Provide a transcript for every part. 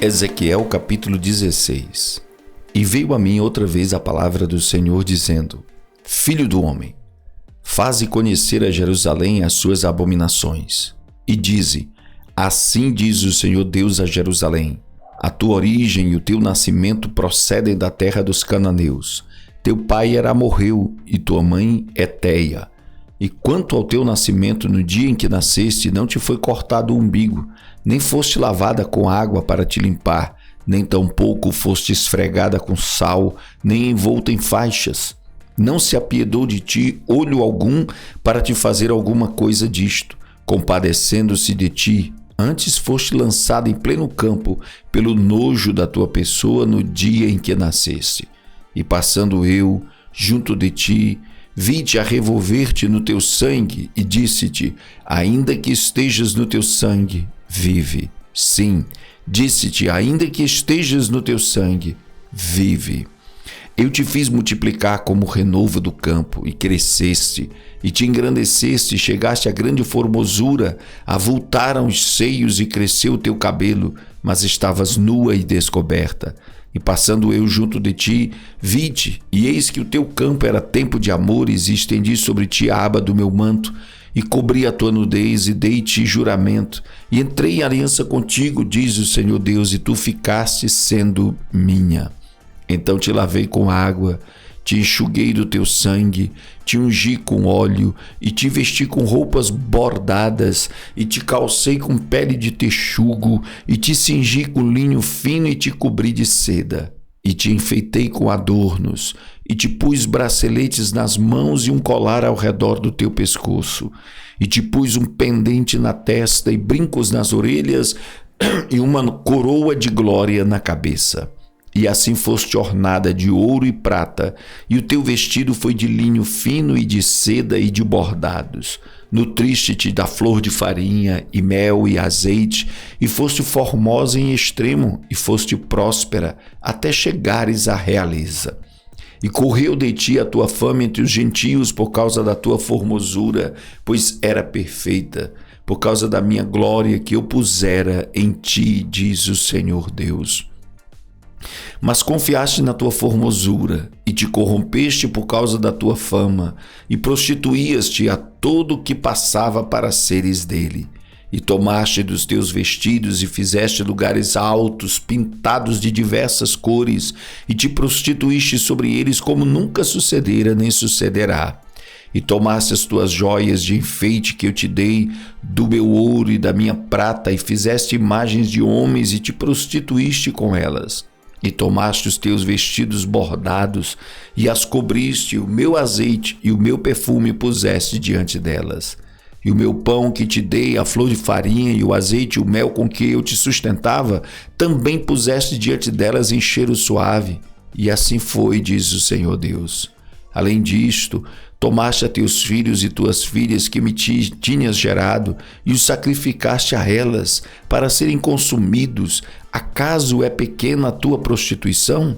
Ezequiel capítulo 16. E veio a mim outra vez a palavra do Senhor, dizendo: Filho do homem, faze conhecer a Jerusalém as suas abominações. E dize: Assim diz o Senhor Deus a Jerusalém: A tua origem e o teu nascimento procedem da terra dos cananeus. Teu pai era amorreu e tua mãe Heteia. E quanto ao teu nascimento, no dia em que nasceste, não te foi cortado o umbigo, nem foste lavada com água para te limpar, nem tampouco foste esfregada com sal, nem envolta em faixas. Não se apiedou de ti olho algum para te fazer alguma coisa disto, compadecendo-se de ti. Antes foste lançada em pleno campo pelo nojo da tua pessoa no dia em que nasceste. E passando eu junto de ti, vi-te a revolver-te no teu sangue e disse-te: ainda que estejas no teu sangue, vive. Sim, disse-te: ainda que estejas no teu sangue, vive. Eu te fiz multiplicar como o renovo do campo, e cresceste, e te engrandeceste, e chegaste a grande formosura, avultaram os seios e cresceu o teu cabelo, mas estavas nua e descoberta. E passando eu junto de ti, vi-te, e eis que o teu campo era tempo de amores, e estendi sobre ti a aba do meu manto, e cobri a tua nudez, e dei-te juramento, e entrei em aliança contigo, diz o Senhor Deus, e tu ficaste sendo minha. Então te lavei com água, te enxuguei do teu sangue, te ungi com óleo, e te vesti com roupas bordadas, e te calcei com pele de texugo, e te cingi com linho fino, e te cobri de seda. E te enfeitei com adornos, e te pus braceletes nas mãos e um colar ao redor do teu pescoço. E te pus um pendente na testa e brincos nas orelhas, e uma coroa de glória na cabeça. E assim foste ornada de ouro e prata, e o teu vestido foi de linho fino e de seda e de bordados. Nutriste-te da flor de farinha, e mel e azeite, e foste formosa em extremo, e foste próspera, até chegares à realeza. E correu de ti a tua fama entre os gentios por causa da tua formosura, pois era perfeita, por causa da minha glória que eu pusera em ti, diz o Senhor Deus. Mas confiaste na tua formosura, e te corrompeste por causa da tua fama, e prostituías-te a todo o que passava para seres dele. E tomaste dos teus vestidos, e fizeste lugares altos, pintados de diversas cores, e te prostituíste sobre eles como nunca sucedera nem sucederá. E tomaste as tuas joias de enfeite que eu te dei, do meu ouro e da minha prata, e fizeste imagens de homens, e te prostituíste com elas. E tomaste os teus vestidos bordados, e as cobriste, o meu azeite e o meu perfume puseste diante delas. E o meu pão que te dei, a flor de farinha e o azeite e o mel com que eu te sustentava, também puseste diante delas em cheiro suave. E assim foi, diz o Senhor Deus. Além disto, tomaste a teus filhos e tuas filhas que me tinhas gerado, e os sacrificaste a elas, para serem consumidos. Acaso é pequena a tua prostituição?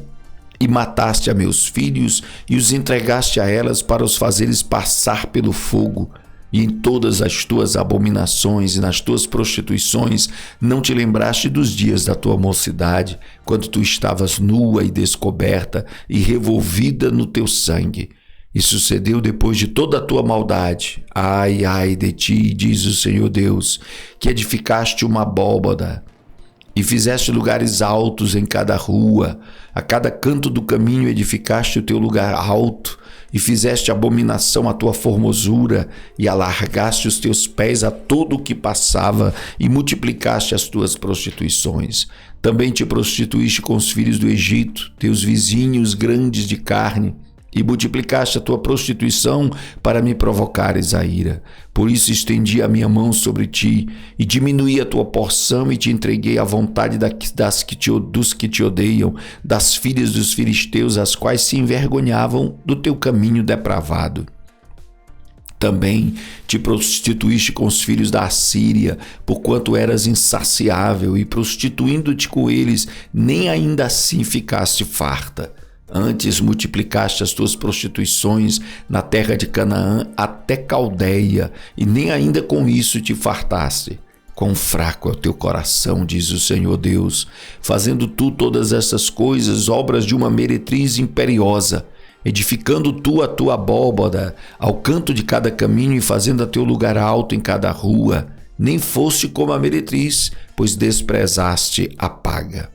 E mataste a meus filhos, e os entregaste a elas para os fazeres passar pelo fogo. E em todas as tuas abominações e nas tuas prostituições não te lembraste dos dias da tua mocidade, quando tu estavas nua e descoberta e revolvida no teu sangue. E sucedeu depois de toda a tua maldade, ai, ai de ti, diz o Senhor Deus, que edificaste uma abóbada, e fizeste lugares altos em cada rua, a cada canto do caminho edificaste o teu lugar alto, e fizeste abominação à tua formosura, e alargaste os teus pés a todo o que passava, e multiplicaste as tuas prostituições. Também te prostituíste com os filhos do Egito, teus vizinhos grandes de carne, e multiplicaste a tua prostituição para me provocares a ira. Por isso estendi a minha mão sobre ti, e diminuí a tua porção, e te entreguei à vontade dos que te odeiam, das filhas dos filisteus, as quais se envergonhavam do teu caminho depravado. Também te prostituíste com os filhos da Assíria, porquanto eras insaciável, e prostituindo-te com eles, nem ainda assim ficaste farta. Antes multiplicaste as tuas prostituições na terra de Canaã até Caldeia, e nem ainda com isso te fartaste. Quão fraco é o teu coração, diz o Senhor Deus, fazendo tu todas essas coisas, obras de uma meretriz imperiosa, edificando tu a tua abóbada ao canto de cada caminho e fazendo a teu lugar alto em cada rua. Nem foste como a meretriz, pois desprezaste a paga.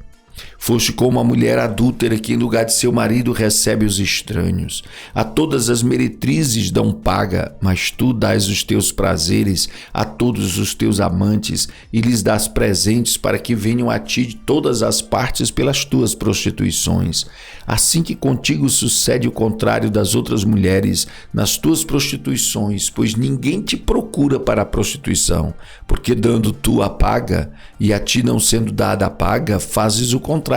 Foste como a mulher adúltera que em lugar de seu marido recebe os estranhos. A todas as meretrizes dão paga, mas tu dás os teus prazeres a todos os teus amantes e lhes dás presentes para que venham a ti de todas as partes pelas tuas prostituições. Assim que contigo sucede o contrário das outras mulheres nas tuas prostituições, pois ninguém te procura para a prostituição, porque dando tu a paga e a ti não sendo dada a paga, fazes o contrário.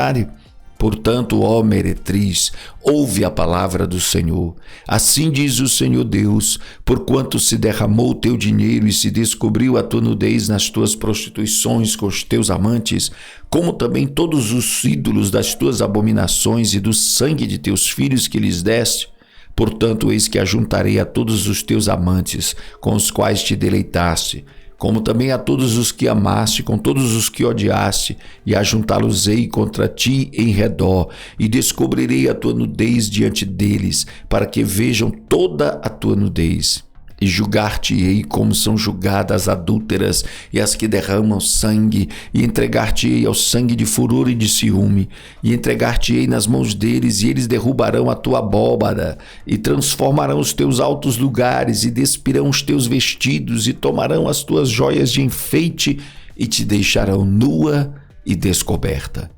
Portanto, ó meretriz, ouve a palavra do Senhor. Assim diz o Senhor Deus, porquanto se derramou o teu dinheiro e se descobriu a tua nudez nas tuas prostituições com os teus amantes, como também todos os ídolos das tuas abominações e do sangue de teus filhos que lhes deste, portanto, eis que ajuntarei a todos os teus amantes, com os quais te deleitaste, como também a todos os que amaste, com todos os que odiaste, e ajuntá-los-ei contra ti em redor, e descobrirei a tua nudez diante deles, para que vejam toda a tua nudez. E julgar-te-ei como são julgadas as adúlteras e as que derramam sangue, e entregar-te-ei ao sangue de furor e de ciúme, e entregar-te-ei nas mãos deles, e eles derrubarão a tua abóbada, e transformarão os teus altos lugares, e despirão os teus vestidos, e tomarão as tuas joias de enfeite, e te deixarão nua e descoberta.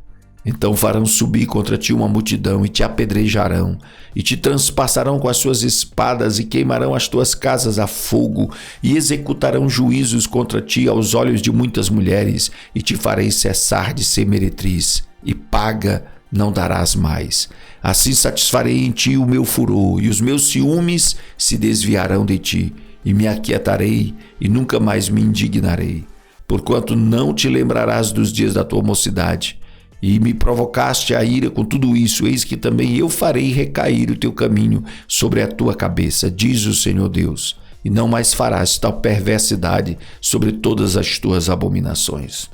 Então farão subir contra ti uma multidão e te apedrejarão, e te transpassarão com as suas espadas e queimarão as tuas casas a fogo, e executarão juízos contra ti aos olhos de muitas mulheres, e te farei cessar de ser meretriz, e paga não darás mais. Assim satisfarei em ti o meu furor, e os meus ciúmes se desviarão de ti, e me aquietarei, e nunca mais me indignarei. Porquanto não te lembrarás dos dias da tua mocidade, e me provocaste a ira com tudo isso, eis que também eu farei recair o teu caminho sobre a tua cabeça, diz o Senhor Deus, e não mais farás tal perversidade sobre todas as tuas abominações.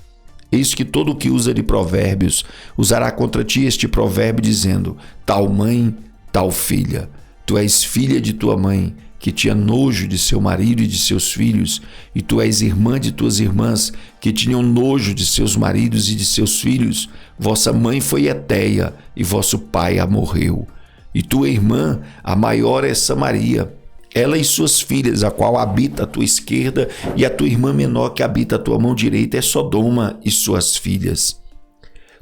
Eis que todo o que usa de provérbios usará contra ti este provérbio, dizendo: tal mãe, tal filha. Tu és filha de tua mãe, que tinha nojo de seu marido e de seus filhos, e tu és irmã de tuas irmãs, que tinham nojo de seus maridos e de seus filhos. Vossa mãe foi Eteia, e vosso pai a morreu. E tua irmã, a maior é Samaria, ela e suas filhas, a qual habita à tua esquerda, e a tua irmã menor que habita à tua mão direita é Sodoma e suas filhas.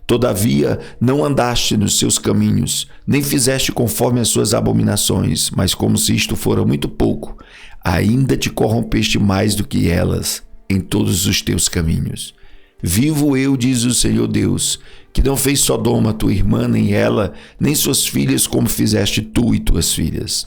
Todavia, não andaste nos seus caminhos, nem fizeste conforme as suas abominações, mas como se isto fora muito pouco, ainda te corrompeste mais do que elas em todos os teus caminhos. Vivo eu, diz o Senhor Deus, que não fez Sodoma tua irmã, nem ela, nem suas filhas, como fizeste tu e tuas filhas.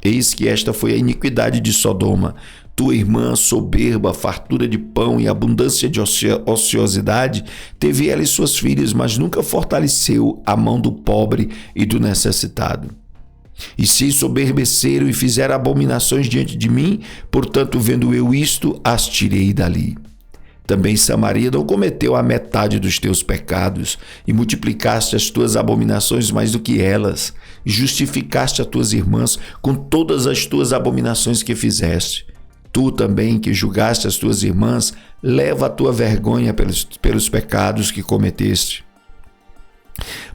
Eis que esta foi a iniquidade de Sodoma, tua irmã, soberba, fartura de pão e abundância de ociosidade, teve ela e suas filhas, mas nunca fortaleceu a mão do pobre e do necessitado. E se soberbeceram e fizeram abominações diante de mim, portanto, vendo eu isto, as tirei dali. Também Samaria não cometeu a metade dos teus pecados, e multiplicaste as tuas abominações mais do que elas, e justificaste as tuas irmãs com todas as tuas abominações que fizeste. Tu também, que julgaste as tuas irmãs, leva a tua vergonha pelos pecados que cometeste.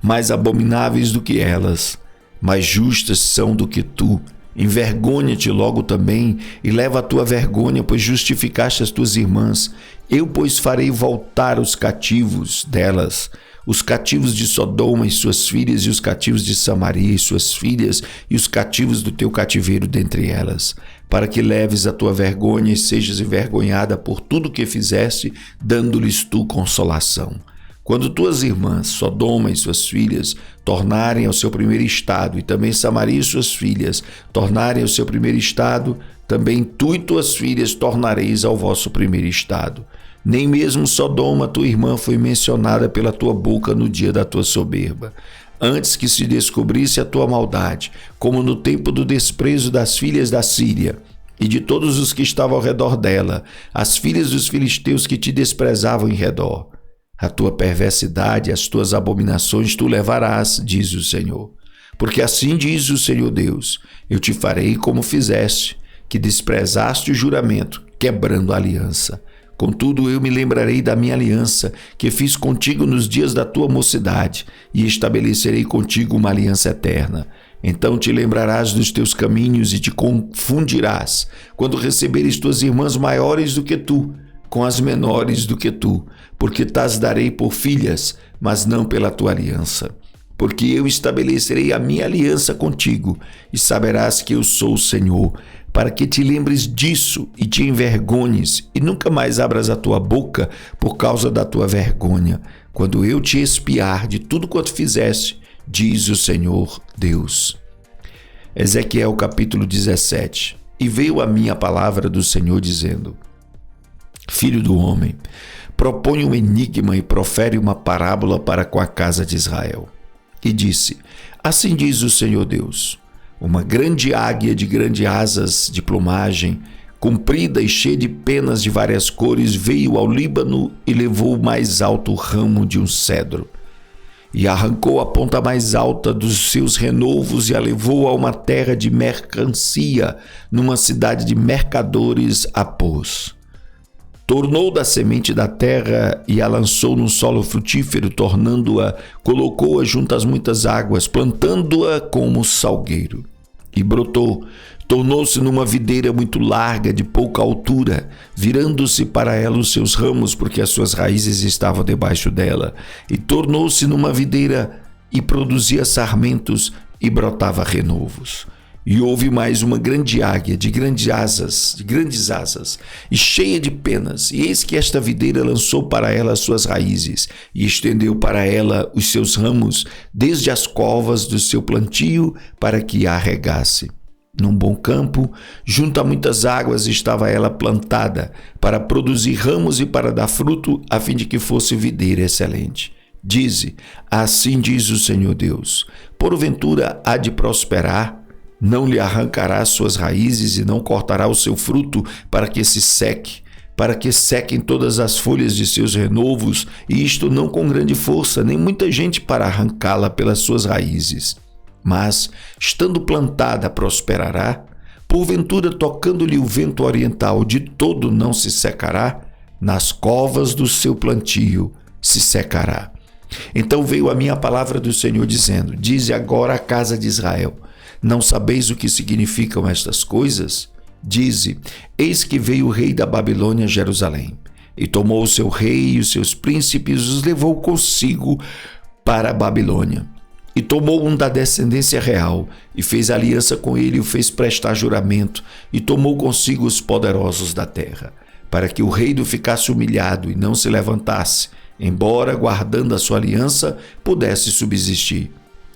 Mais abomináveis do que elas, mais justas são do que tu. Envergonha-te logo também e leva a tua vergonha, pois justificaste as tuas irmãs. Eu, pois, farei voltar os cativos delas, os cativos de Sodoma e suas filhas, e os cativos de Samaria e suas filhas, e os cativos do teu cativeiro dentre elas, para que leves a tua vergonha e sejas envergonhada por tudo que fizeste, dando-lhes tu consolação. Quando tuas irmãs, Sodoma e suas filhas, tornarem ao seu primeiro estado, e também Samaria e suas filhas tornarem ao seu primeiro estado, também tu e tuas filhas tornareis ao vosso primeiro estado. Nem mesmo Sodoma, tua irmã, foi mencionada pela tua boca no dia da tua soberba. antes que se descobrisse a tua maldade, como no tempo do desprezo das filhas da Síria e de todos os que estavam ao redor dela, as filhas dos filisteus que te desprezavam em redor. A tua perversidade e as tuas abominações tu levarás, diz o Senhor. Porque assim diz o Senhor Deus, eu te farei como fizeste, que desprezaste o juramento, quebrando a aliança. Contudo, eu me lembrarei da minha aliança, que fiz contigo nos dias da tua mocidade, e estabelecerei contigo uma aliança eterna. Então te lembrarás dos teus caminhos e te confundirás, quando receberes tuas irmãs maiores do que tu, com as menores do que tu, porque t'as darei por filhas, mas não pela tua aliança. Porque eu estabelecerei a minha aliança contigo, e saberás que eu sou o Senhor, para que te lembres disso e te envergonhes, e nunca mais abras a tua boca por causa da tua vergonha, quando eu te expiar de tudo quanto fizeste, diz o Senhor Deus. Ezequiel capítulo 17. E veio a mim a palavra do Senhor dizendo: Filho do homem, propõe um enigma e profere uma parábola para com a casa de Israel. E disse: Assim diz o Senhor Deus, uma grande águia de grandes asas de plumagem, comprida e cheia de penas de várias cores, veio ao Líbano e levou o mais alto ramo de um cedro. E arrancou a ponta mais alta dos seus renovos e a levou a uma terra de mercancia, numa cidade de mercadores a pôs. Tornou da semente da terra e a lançou num solo frutífero, tornando-a, colocou-a junto às muitas águas, plantando-a como salgueiro. E brotou, tornou-se numa videira muito larga, de pouca altura, virando-se para ela os seus ramos, porque as suas raízes estavam debaixo dela. E tornou-se numa videira e produzia sarmentos e brotava renovos. E houve mais uma grande águia de grandes asas, e cheia de penas. E eis que esta videira lançou para ela as suas raízes, e estendeu para ela os seus ramos, desde as covas do seu plantio, para que a regasse. Num bom campo, junto a muitas águas, estava ela plantada, para produzir ramos e para dar fruto, a fim de que fosse videira excelente. Dize: assim diz o Senhor Deus, porventura há de prosperar? Não lhe arrancará suas raízes e não cortará o seu fruto para que se seque, para que sequem todas as folhas de seus renovos, e isto não com grande força, nem muita gente para arrancá-la pelas suas raízes. Mas, estando plantada, prosperará? Porventura, tocando-lhe o vento oriental, de todo não se secará? Nas covas do seu plantio se secará. Então veio a mim a palavra do Senhor dizendo: dize agora à casa de Israel: não sabeis o que significam estas coisas? Dize: eis que veio o rei da Babilônia a Jerusalém, e tomou o seu rei e os seus príncipes, os levou consigo para a Babilônia. E tomou um da descendência real, e fez aliança com ele, e o fez prestar juramento, e tomou consigo os poderosos da terra, para que o reino ficasse humilhado e não se levantasse, embora, guardando a sua aliança, pudesse subsistir.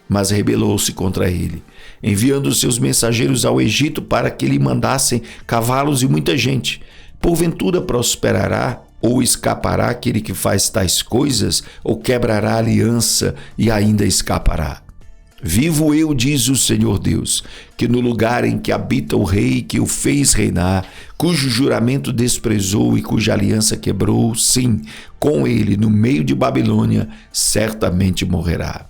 Mas rebelou-se contra ele, enviando seus mensageiros ao Egito para que lhe mandassem cavalos e muita gente. Porventura prosperará ou escapará aquele que faz tais coisas, ou quebrará a aliança e ainda escapará? Vivo eu, diz o Senhor Deus, que no lugar em que habita o rei que o fez reinar, cujo juramento desprezou e cuja aliança quebrou, sim, com ele no meio de Babilônia, certamente morrerá.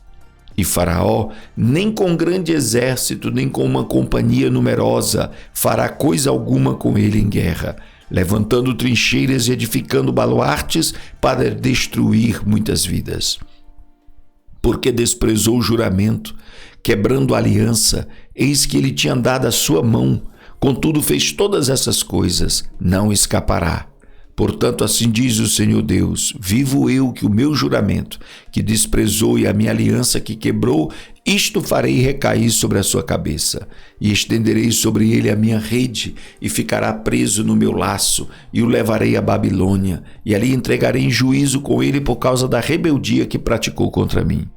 E Faraó, nem com grande exército, nem com uma companhia numerosa, fará coisa alguma com ele em guerra, levantando trincheiras e edificando baluartes para destruir muitas vidas. Porque desprezou o juramento, quebrando a aliança, eis que ele tinha dado a sua mão, contudo fez todas essas coisas, não escapará. Portanto, assim diz o Senhor Deus: vivo eu que o meu juramento, que desprezou, e a minha aliança que quebrou, isto farei recair sobre a sua cabeça, e estenderei sobre ele a minha rede, e ficará preso no meu laço, e o levarei à Babilônia, e ali entregarei em juízo com ele por causa da rebeldia que praticou contra mim.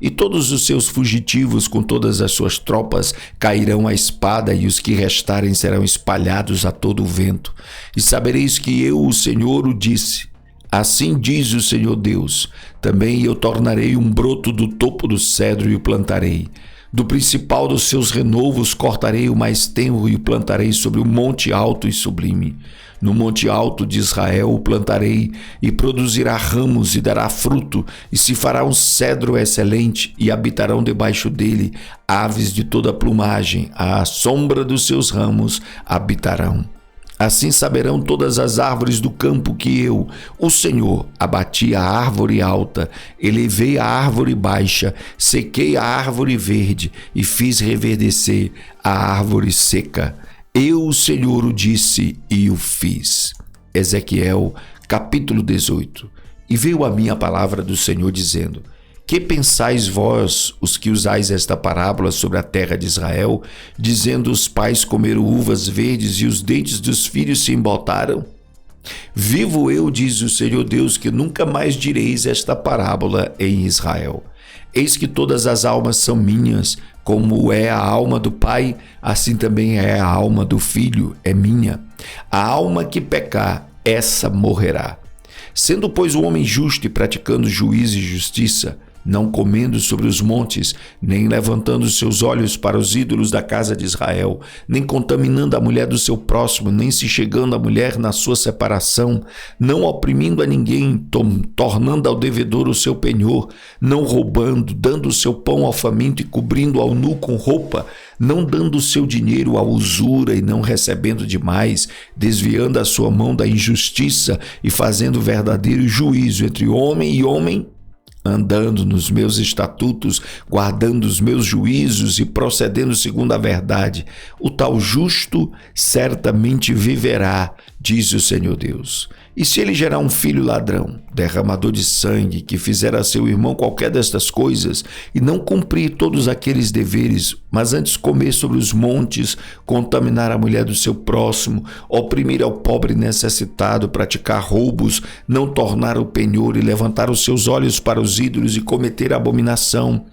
E todos os seus fugitivos com todas as suas tropas cairão à espada, e os que restarem serão espalhados a todo o vento. E sabereis que eu, o Senhor, o disse. Assim diz o Senhor Deus: também eu tornarei um broto do topo do cedro e o plantarei. Do principal dos seus renovos cortarei o mais tenro e o plantarei sobre o monte alto e sublime. No monte alto de Israel o plantarei, e produzirá ramos e dará fruto, e se fará um cedro excelente, e habitarão debaixo dele aves de toda plumagem, à sombra dos seus ramos habitarão. Assim saberão todas as árvores do campo que eu, o Senhor, abati a árvore alta, elevei a árvore baixa, sequei a árvore verde e fiz reverdecer a árvore seca. Eu, o Senhor, o disse e o fiz. Ezequiel, capítulo 18. E veio a mim a palavra do Senhor dizendo: que pensais vós, os que usais esta parábola sobre a terra de Israel, dizendo: os pais comeram uvas verdes e os dentes dos filhos se embotaram? Vivo eu, diz o Senhor Deus, que nunca mais direis esta parábola em Israel. Eis que todas as almas são minhas, como é a alma do pai, assim também é a alma do filho, é minha. A alma que pecar, essa morrerá. Sendo, pois, o homem justo e praticando juízo e justiça, não comendo sobre os montes, nem levantando seus olhos para os ídolos da casa de Israel, nem contaminando a mulher do seu próximo, nem se chegando à mulher na sua separação, não oprimindo a ninguém, tornando ao devedor o seu penhor, não roubando, dando o seu pão ao faminto e cobrindo ao nu com roupa, não dando o seu dinheiro à usura e não recebendo demais, desviando a sua mão da injustiça e fazendo verdadeiro juízo entre homem e homem, andando nos meus estatutos, guardando os meus juízos e procedendo segundo a verdade, o tal justo certamente viverá, diz o Senhor Deus. E se ele gerar um filho ladrão, derramador de sangue, que fizer a seu irmão qualquer destas coisas, e não cumprir todos aqueles deveres, mas antes comer sobre os montes, contaminar a mulher do seu próximo, oprimir ao pobre necessitado, praticar roubos, não tornar o penhor e levantar os seus olhos para os ídolos e cometer abominação,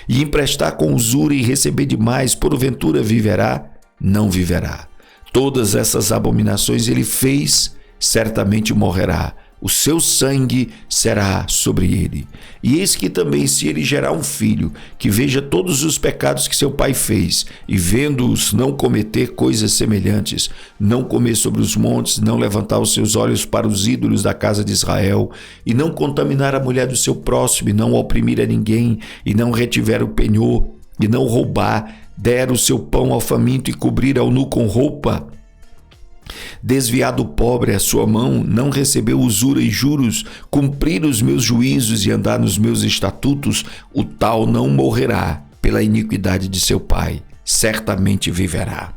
e emprestar com usura e receber demais, porventura viverá? Não viverá. Todas essas abominações ele fez, certamente morrerá, o seu sangue será sobre ele. E eis que também, se ele gerar um filho, que veja todos os pecados que seu pai fez, e vendo-os não cometer coisas semelhantes, não comer sobre os montes, não levantar os seus olhos para os ídolos da casa de Israel, e não contaminar a mulher do seu próximo, e não oprimir a ninguém, e não retiver o penhor, e não roubar, der o seu pão ao faminto e cobrir ao nu com roupa, desviar do pobre a sua mão, não receber usura e juros, cumprir os meus juízos e andar nos meus estatutos, o tal não morrerá pela iniquidade de seu pai, certamente viverá.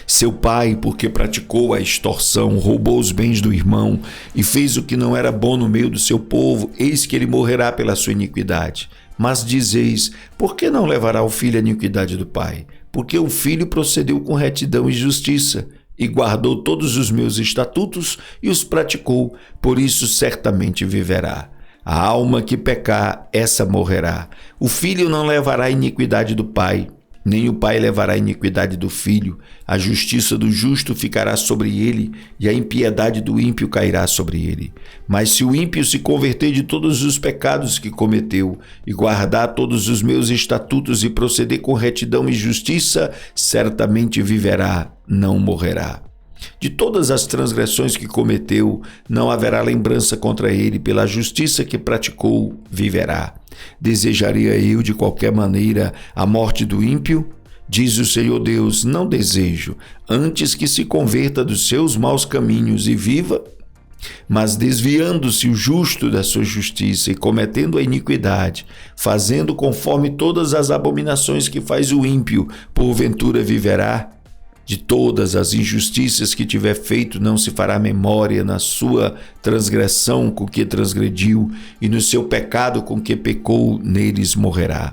Seu pai, porque praticou a extorsão, roubou os bens do irmão e fez o que não era bom no meio do seu povo, eis que ele morrerá pela sua iniquidade. Mas dizeis: por que não levará o filho a iniquidade do pai? Porque o filho procedeu com retidão e justiça, e guardou todos os meus estatutos e os praticou, por isso certamente viverá. A alma que pecar, essa morrerá. O filho não levará a iniquidade do pai, nem o pai levará a iniquidade do filho. A justiça do justo ficará sobre ele, e a impiedade do ímpio cairá sobre ele. Mas se o ímpio se converter de todos os pecados que cometeu, e guardar todos os meus estatutos e proceder com retidão e justiça, certamente viverá, não morrerá. De todas as transgressões que cometeu, não haverá lembrança contra ele, pela justiça que praticou, viverá. Desejaria eu de qualquer maneira a morte do ímpio? Diz o Senhor Deus: não desejo, antes que se converta dos seus maus caminhos e viva. Mas desviando-se o justo da sua justiça e cometendo a iniquidade, fazendo conforme todas as abominações que faz o ímpio, porventura viverá? De todas as injustiças que tiver feito, não se fará memória na sua transgressão com que transgrediu, e no seu pecado com que pecou, neles morrerá.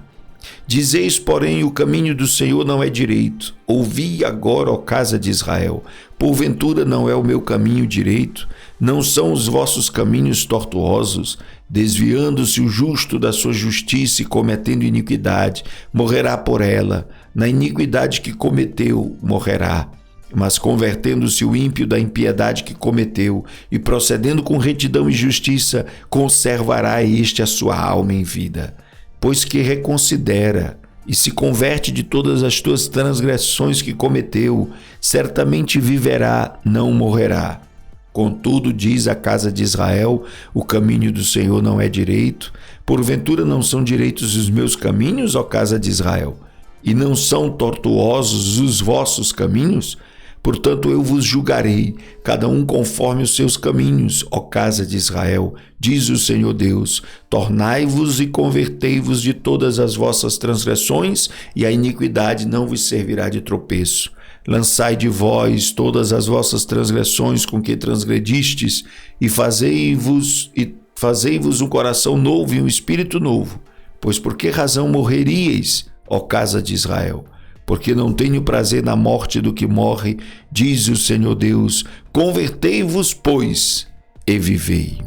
Dizeis, porém, o caminho do Senhor não é direito. Ouvi agora, ó casa de Israel. Porventura não é o meu caminho direito? Não são os vossos caminhos tortuosos? Desviando-se o justo da sua justiça e cometendo iniquidade, morrerá por ela. Na iniquidade que cometeu, morrerá. Mas convertendo-se o ímpio da impiedade que cometeu e procedendo com retidão e justiça, conservará este a sua alma em vida. Pois que reconsidera e se converte de todas as tuas transgressões que cometeu, certamente viverá, não morrerá. Contudo, diz a casa de Israel, o caminho do Senhor não é direito. Porventura não são direitos os meus caminhos, ó casa de Israel? E não são tortuosos os vossos caminhos? Portanto, eu vos julgarei, cada um conforme os seus caminhos, ó casa de Israel, diz o Senhor Deus. Tornai-vos e convertei-vos de todas as vossas transgressões, e a iniquidade não vos servirá de tropeço. Lançai de vós todas as vossas transgressões com que transgredistes, e fazei-vos um coração novo e um espírito novo. Pois por que razão morreríeis, ó casa de Israel? Porque não tenho prazer na morte do que morre, diz o Senhor Deus. Convertei-vos, pois, e vivei.